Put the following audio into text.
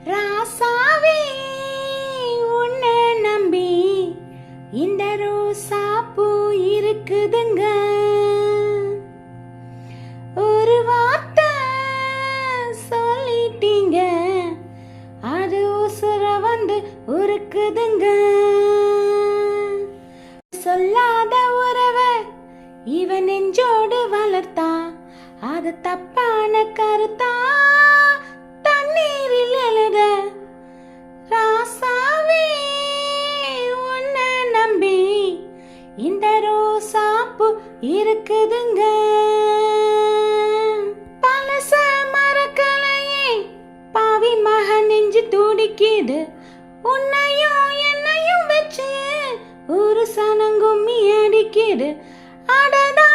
ராசாவே உன்னை நம்பி இந்த ரோசா பூ இருக்குதுங்க. ஒரு வார்த்தை சொல்லிட்டீங்க, அது உசுர வந்து உருக்குதுங்க. சொல்லாத உறவை இவன் நெஞ்சோடு வளர்த்தா, அது தப்பான கருத்தா தண்ணீரில் எழுத. ராசாவே உன்னை நம்பி இந்த ரோசாப்பூ இருக்குதுங்க. பழச மறக்கலையே பாவி மகன் நெஞ்சு துடிக்குது. உன்னையும் என்னையும் வச்சு ஒரு சனங்கும்மி அடிக்குது. அடடா